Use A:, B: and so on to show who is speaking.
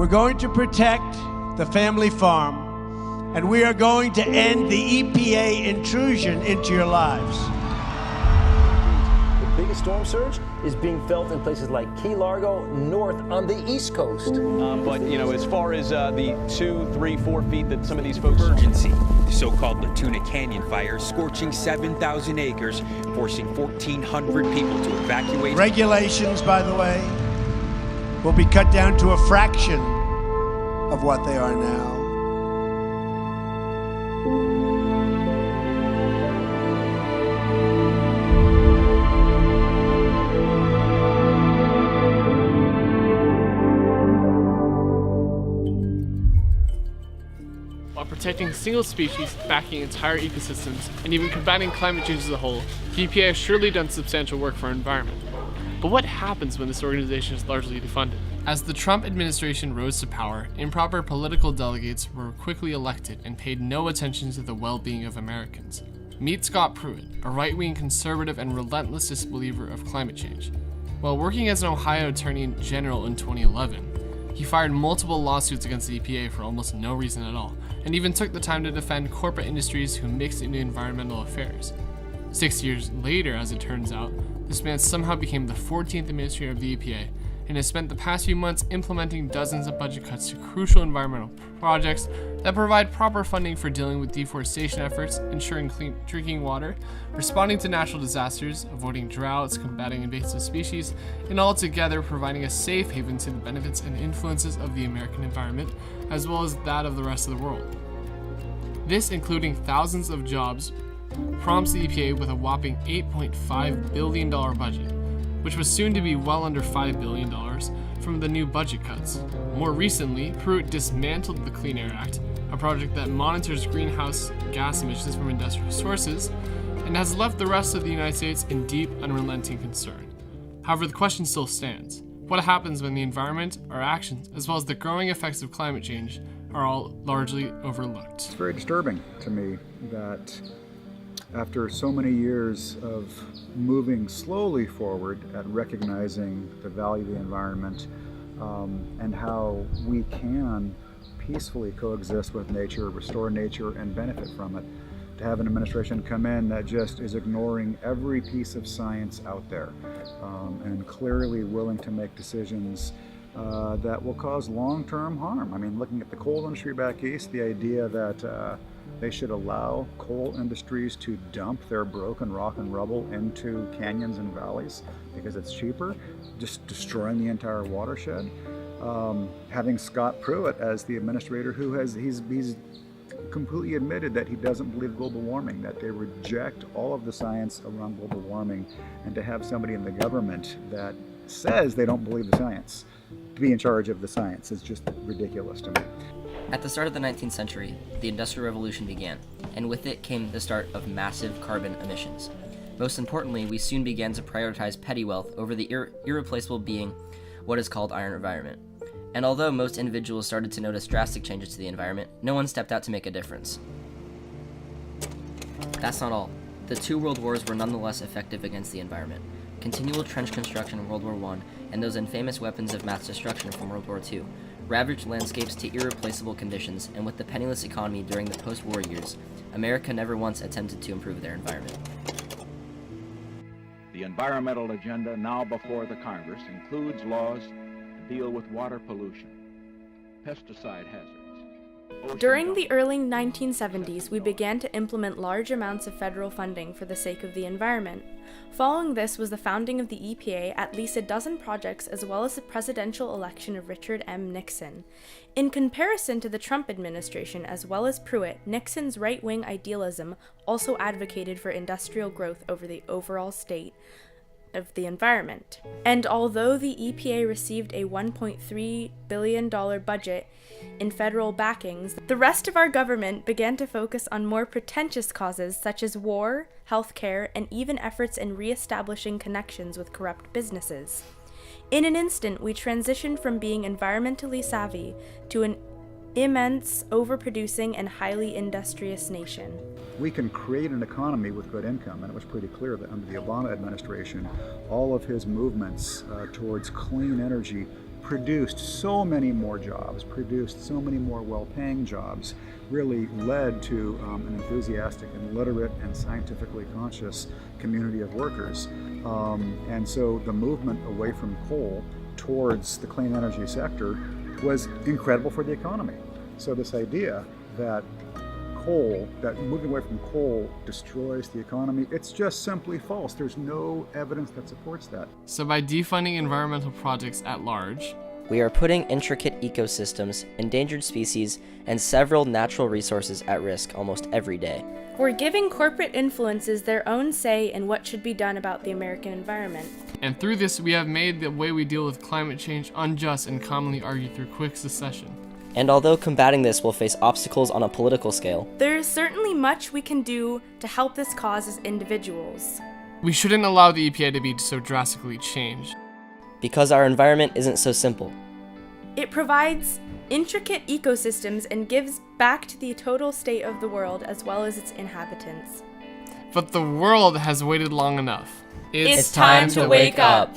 A: We're going to protect the family farm, and we are going to end the EPA intrusion into your lives.
B: The biggest storm surge is being felt in places like Key Largo, north on the East Coast.
C: But, you know, as far as the 2, 3, 4 feet that some of these folks...
D: Emergency. The so-called Latuna Canyon fire scorching 7,000 acres, forcing 1,400 people to evacuate.
A: Regulations, by the way, will be cut down to a fraction of what they are now.
E: While protecting single species, backing entire ecosystems, and even combating climate change as a whole, the EPA has surely done substantial work for our environment. But what happens when this organization is largely defunded? As the Trump administration rose to power, improper political delegates were quickly elected and paid no attention to the well-being of Americans. Meet Scott Pruitt, a right-wing conservative and relentless disbeliever of climate change. While working as an Ohio Attorney General in 2011, he fired multiple lawsuits against the EPA for almost no reason at all, and even took the time to defend corporate industries who mixed into environmental affairs. 6 years later, as it turns out, this man somehow became the 14th administrator of the EPA and has spent the past few months implementing dozens of budget cuts to crucial environmental projects that provide proper funding for dealing with deforestation efforts, ensuring clean drinking water, responding to natural disasters, avoiding droughts, combating invasive species, and altogether providing a safe haven to the benefits and influences of the American environment, as well as that of the rest of the world. This, including thousands of jobs, prompts the EPA with a whopping $8.5 billion budget, which was soon to be well under $5 billion from the new budget cuts. More recently, Pruitt dismantled the Clean Air Act, a project that monitors greenhouse gas emissions from industrial sources, and has left the rest of the United States in deep, unrelenting concern. However, the question still stands. What happens when the environment, our actions, as well as the growing effects of climate change are all largely overlooked?
F: It's very disturbing to me that after so many years of moving slowly forward at recognizing the value of the environment and how we can peacefully coexist with nature, restore nature, and benefit from it, to have an administration come in that just is ignoring every piece of science out there and clearly willing to make decisions that will cause long-term harm. I mean, looking at the coal industry back east, the idea that they should allow coal industries to dump their broken rock and rubble into canyons and valleys because it's cheaper, just destroying the entire watershed. Having Scott Pruitt as the administrator who he's completely admitted that he doesn't believe global warming, that they reject all of the science around global warming, and to have somebody in the government that says they don't believe the science to be in charge of the science is just ridiculous to me.
G: At the start of the 19th century, the Industrial Revolution began, and with it came the start of massive carbon emissions. Most importantly, we soon began to prioritize petty wealth over the irreplaceable being what is called our environment. And although most individuals started to notice drastic changes to the environment, no one stepped out to make a difference. That's not all. The two world wars were nonetheless effective against the environment. Continual trench construction in World War I and those infamous weapons of mass destruction from World War II ravaged landscapes to irreplaceable conditions, and with the penniless economy during the post-war years, America never once attempted to improve their environment.
H: The environmental agenda now before the Congress includes laws to deal with water pollution, pesticide hazards.
I: During the early 1970s, we began to implement large amounts of federal funding for the sake of the environment. Following this was the founding of the EPA, at least a dozen projects, as well as the presidential election of Richard M. Nixon. In comparison to the Trump administration, as well as Pruitt, Nixon's right-wing idealism also advocated for industrial growth over the overall state of the environment. And although the EPA received a $1.3 billion budget in federal backings, the rest of our government began to focus on more pretentious causes such as war, healthcare, and even efforts in re-establishing connections with corrupt businesses. In an instant, we transitioned from being environmentally savvy to an immense, overproducing, and highly industrious nation.
F: We can create an economy with good income, and it was pretty clear that under the Obama administration, all of his movements towards clean energy produced so many more jobs, produced so many more well-paying jobs, really led to an enthusiastic and literate and scientifically conscious community of workers. And so the movement away from coal towards the clean energy sector was incredible for the economy. So this idea that moving away from coal destroys the economy, it's just simply false. There's no evidence that supports that.
E: So by defunding environmental projects at large,
G: we are putting intricate ecosystems, endangered species, and several natural resources at risk almost every day.
I: We're giving corporate influences their own say in what should be done about the American environment.
E: And through this, we have made the way we deal with climate change unjust and commonly argued through quick succession.
G: And although combating this will face obstacles on a political scale,
I: there is certainly much we can do to help this cause as individuals.
E: We shouldn't allow the EPA to be so drastically changed.
G: Because our environment isn't so simple.
I: It provides intricate ecosystems and gives back to the total state of the world as well as its inhabitants.
E: But the world has waited long enough.
I: It's time to wake up.